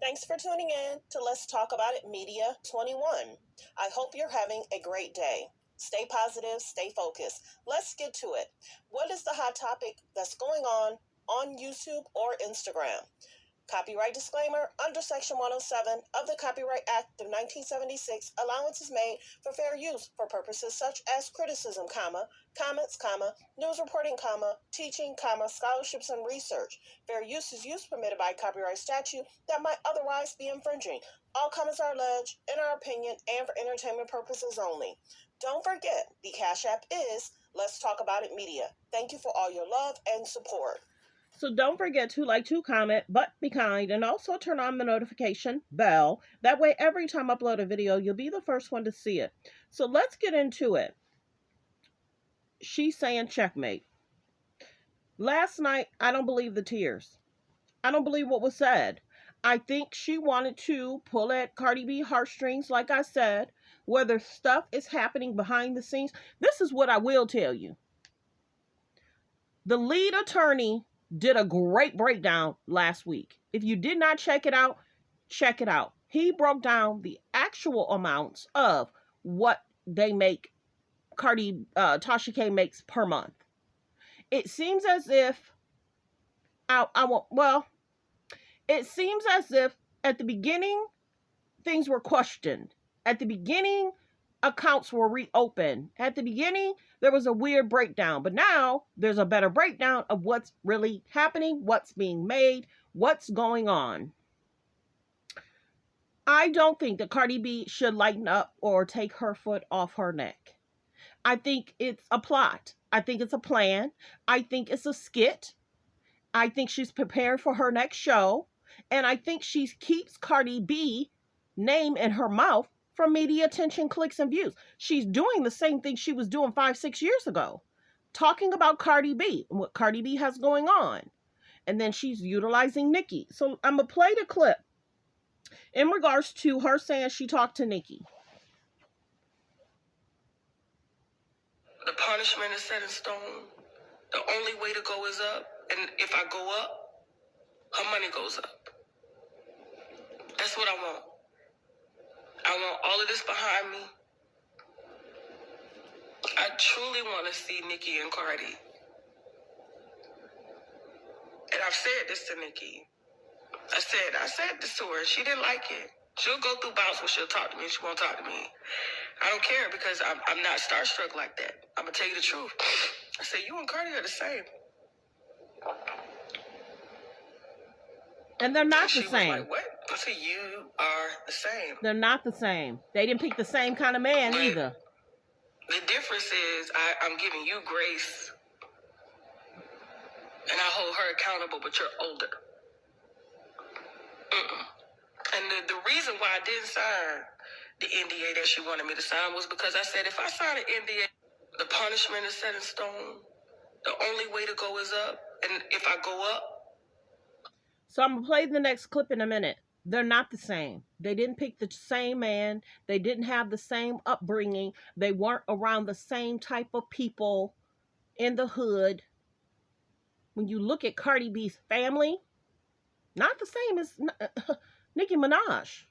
Thanks for tuning in to Let's Talk About It Media 21. I hope you're having a great day. Stay positive, stay focused. Let's get to it. What is the hot topic that's going on YouTube or Instagram? Copyright disclaimer: under Section 107 of the Copyright Act of 1976, allowance is made for fair use for purposes such as criticism, comments, news reporting, teaching, scholarships and research. Fair use is use permitted by copyright statute that might otherwise be infringing. All comments are alleged, in our opinion, and for entertainment purposes only. Don't forget, the Cash App is Let's Talk About It Media. Thank you for all your love and support. So don't forget to like, to comment, but be kind, and also turn on the notification bell. That way, every time I upload a video, you'll be the first one to see it. So let's get into it. She's saying checkmate. Last night, I don't believe the tears. I don't believe what was said. I think she wanted to pull at Cardi B heartstrings, like I said, whether stuff is happening behind the scenes. This is what I will tell you. The lead attorney did a great breakdown last week. If you did not check it out, check it out. He broke down the actual amounts of what they make, Tasha K makes per month. It seems as if, it seems as if at the beginning, things were questioned. At the beginning, accounts were reopened. At the beginning, there was a weird breakdown, but now there's a better breakdown of what's really happening, what's being made, what's going on. I don't think that Cardi B should lighten up or take her foot off her neck. I think it's a plot. I think it's a plan. I think it's a skit. I think she's prepared for her next show. And I think she keeps Cardi B name in her mouth for media attention, clicks, and views. She's doing the same thing she was doing 5-6 years ago, talking about Cardi B and what Cardi B has going on. And then she's utilizing Nikki. So I'm going to play the clip in regards to her saying she talked to Nikki. The punishment is set in stone. The only way to go is up. And if I go up, her money goes up. That's what I want. I want all of this behind me. I truly want to see Nikki and Cardi. And I've said this to Nikki. I said this to her. She didn't like it. She'll go through bouts where she'll talk to me. She won't talk to me. I don't care because I'm not starstruck like that. I'm going to tell you the truth. I said, you and Cardi are the same. And they're not the same. Like, what? I said, you are the same. They're not the same. They didn't pick the same kind of man either. The difference is I'm giving you grace. And I hold her accountable, but you're older. And the reason why I didn't sign the NDA that she wanted me to sign was because I said, if I sign an NDA, the punishment is set in stone. The only way to go is up. And if I go up. So I'm going to play the next clip in a minute. They're not the same. They didn't pick the same man. They didn't have the same upbringing. They weren't around the same type of people in the hood. When you look at Cardi B's family, not the same as Nicki Minaj.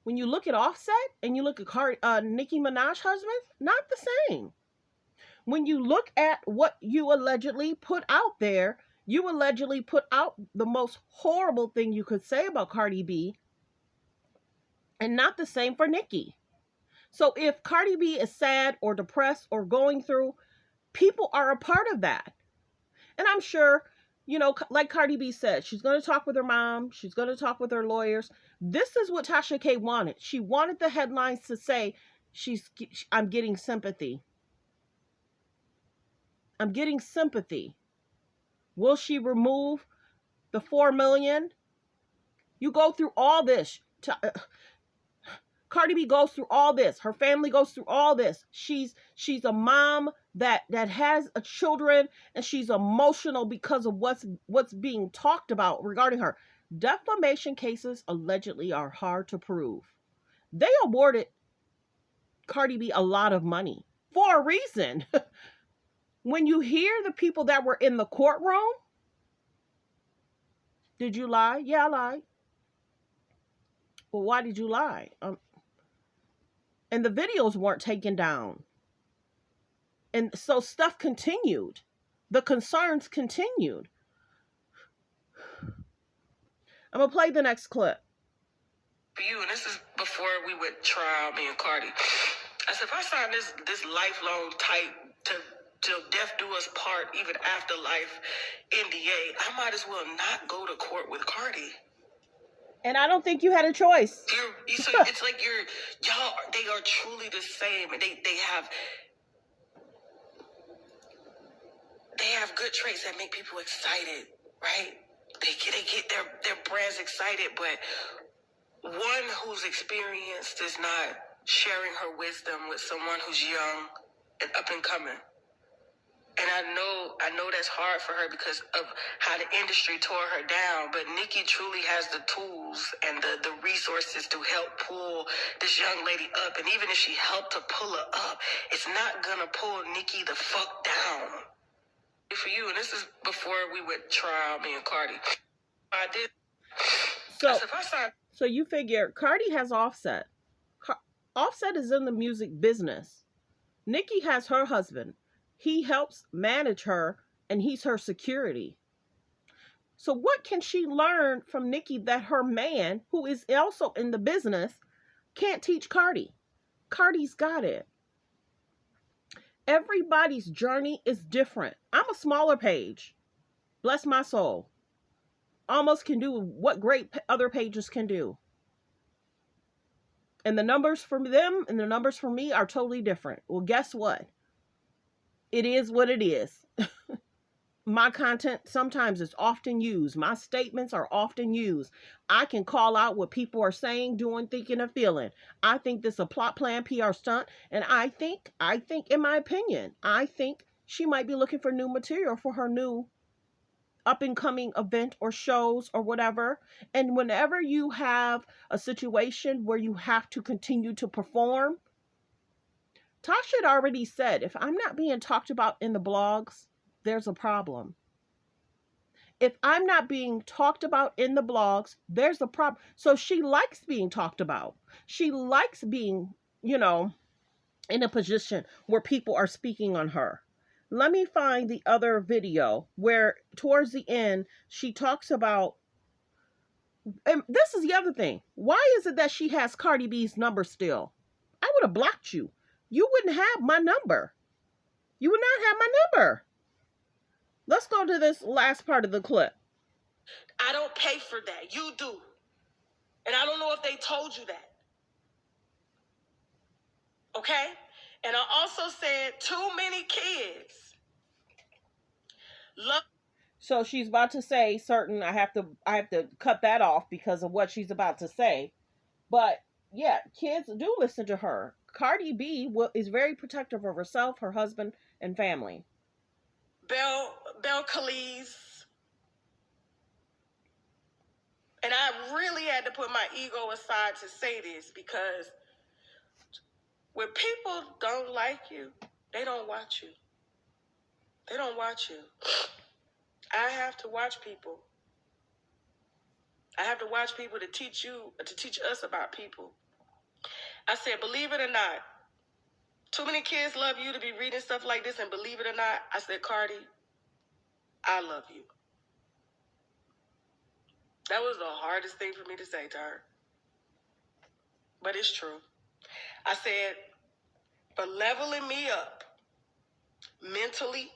When you look at Offset and you look at Nicki Minaj's husband, not the same. When you look at what you allegedly put out there, you allegedly put out the most horrible thing you could say about Cardi B, and not the same for Nikki. So if Cardi B is sad or depressed or going through, people are a part of that. And I'm sure, you know, like Cardi B said, she's going to talk with her mom. She's going to talk with her lawyers. This is what Tasha K wanted. She wanted the headlines to say, I'm getting sympathy. I'm getting sympathy. Will she remove the $4 million? You go through all this. Cardi B goes through all this. Her family goes through all this. She's a mom that has children, and she's emotional because of what's being talked about regarding her. Defamation cases allegedly are hard to prove. They awarded Cardi B a lot of money for a reason. When you hear the people that were in the courtroom, Did you lie? Yeah, I lied. Well, why did you lie? And the videos weren't taken down. And so stuff continued. The concerns continued. I'm going to play the next clip. For you, and this is before we went trial, me and Cardi. I said, if I sign this lifelong type to till death do us part, even after life NDA, I might as well not go to court with Cardi. And I don't think you had a choice. So it's like y'all. They are truly the same, and they have good traits that make people excited, right? They get their brands excited, but one who's experienced is not sharing her wisdom with someone who's young and up and coming. And I know that's hard for her because of how the industry tore her down. But Nikki truly has the tools and the resources to help pull this young lady up. And even if she helped to pull her up, it's not gonna pull Nikki the fuck down. For you, and this is before we went trial, me and Cardi. I did. So you figure Cardi has Offset. Offset is in the music business. Nikki has her husband. He helps manage her, and he's her security. So what can she learn from Nikki that her man, who is also in the business, can't teach Cardi? Cardi's got it. Everybody's journey is different. I'm a smaller page. Bless my soul. Almost can do what great other pages can do. And the numbers for them and the numbers for me are totally different. Well, guess what? It is what it is. My content sometimes is often used. My statements are often used. I can call out what people are saying, doing, thinking, and feeling. I think this is a plot plan, PR stunt. And I think, in my opinion, I think she might be looking for new material for her new up and coming event or shows or whatever. And whenever you have a situation where you have to continue to perform, Tasha had already said, if I'm not being talked about in the blogs, there's a problem. If I'm not being talked about in the blogs, there's a problem. So she likes being talked about. She likes being, in a position where people are speaking on her. Let me find the other video where towards the end, she talks about, and this is the other thing. Why is it that she has Cardi B's number still? I would have blocked you. You wouldn't have my number. You would not have my number. Let's go to this last part of the clip. I don't pay for that. You do. And I don't know if they told you that. Okay? And I also said too many kids love. So she's about to say certain, I have to cut that off because of what she's about to say. But yeah, kids do listen to her. Cardi B is very protective of herself, her husband, and family. Bel Khalees. And I really had to put my ego aside to say this because when people don't like you, they don't watch you. They don't watch you. I have to watch people. I have to watch people to teach us about people. I said, believe it or not, too many kids love you to be reading stuff like this, and believe it or not, I said, Cardi, I love you. That was the hardest thing for me to say to her. But it's true. I said, for leveling me up mentally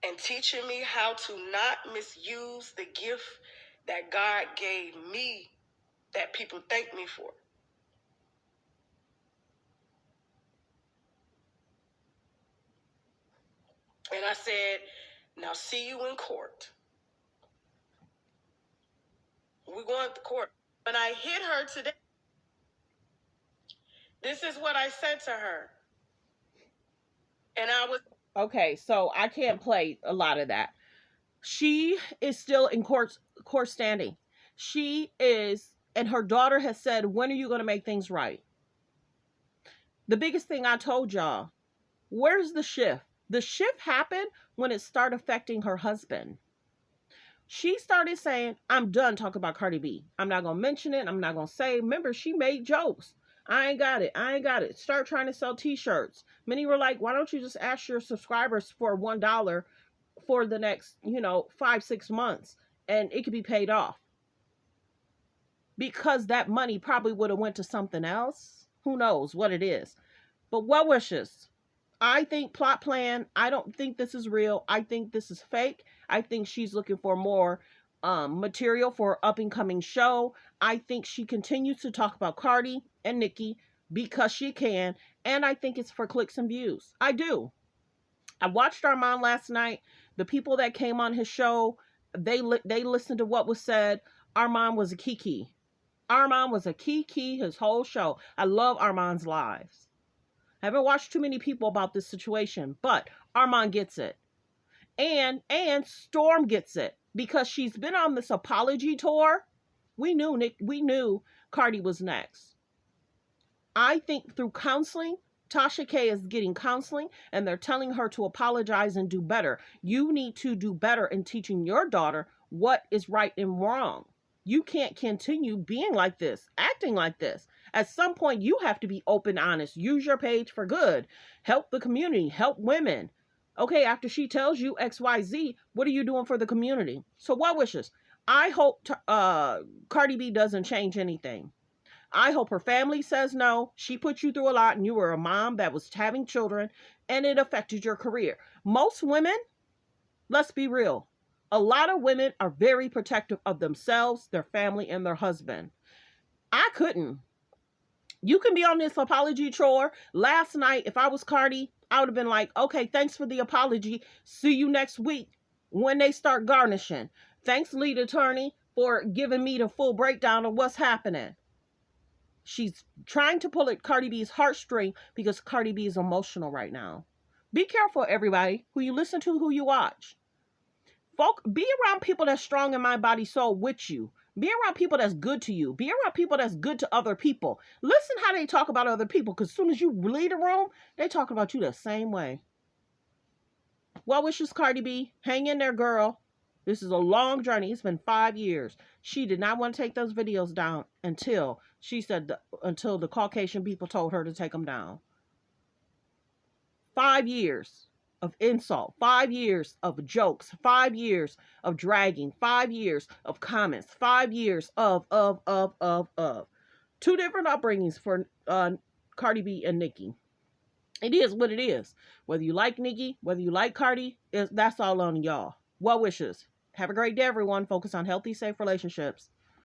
and teaching me how to not misuse the gift that God gave me that people thank me for. And I said, now see you in court. We're going to court. When I hit her today, this is what I said to her. And I was... Okay, so I can't play a lot of that. She is still in court standing. She is, and her daughter has said, when are you going to make things right? The biggest thing I told y'all, where's the shift? The shift happened when it started affecting her husband. She started saying, I'm done talking about Cardi B. I'm not going to mention it. I'm not going to say. Remember, she made jokes. I ain't got it. I ain't got it. Start trying to sell t-shirts. Many were like, why don't you just ask your subscribers for $1 for the next, 5-6 months, and it could be paid off? Because that money probably would have went to something else. Who knows what it is? But well wishes. I think plot plan. I don't think this is real. I think this is fake. I think she's looking for more material for an up and coming show. I think she continues to talk about Cardi and Nikki because she can, and I think it's for clicks and views. I do. I watched Armand last night. The people that came on his show, they listened to what was said. Armand was a kiki. Armand was a kiki his whole show. I love Armand's lives. I haven't watched too many people about this situation, but Armand gets it. And Storm gets it because she's been on this apology tour. We knew Cardi was next. I think through counseling, Tasha K is getting counseling and they're telling her to apologize and do better. You need to do better in teaching your daughter what is right and wrong. You can't continue being like this, acting like this. At some point, you have to be open, honest. Use your page for good. Help the community. Help women. Okay, after she tells you XYZ, what are you doing for the community? So what wishes? I hope Cardi B doesn't change anything. I hope her family says no. She put you through a lot and you were a mom that was having children and it affected your career. Most women, let's be real, a lot of women are very protective of themselves, their family, and their husband. I couldn't. You can be on this apology tour. Last night, if I was Cardi, I would have been like, okay, thanks for the apology. See you next week when they start garnishing. Thanks, lead attorney, for giving me the full breakdown of what's happening. She's trying to pull at Cardi B's heartstring because Cardi B is emotional right now. Be careful, everybody, who you listen to, who you watch. Be around people that's strong in mind, body, soul with you. Be around people that's good to you. Be around people that's good to other people. Listen how they talk about other people, because as soon as you leave the room, they talk about you the same way. Well wishes, Cardi B. Hang in there, girl. This is a long journey. It's been 5 years. She did not want to take those videos down until until the Caucasian people told her to take them down. 5 years of insult, 5 years of jokes, 5 years of dragging, 5 years of comments, 5 years of. 2 different upbringings for Cardi B and Nikki. It is what it is. Whether you like Nikki, whether you like Cardi, that's all on y'all. Well wishes. Have a great day, everyone. Focus on healthy, safe relationships.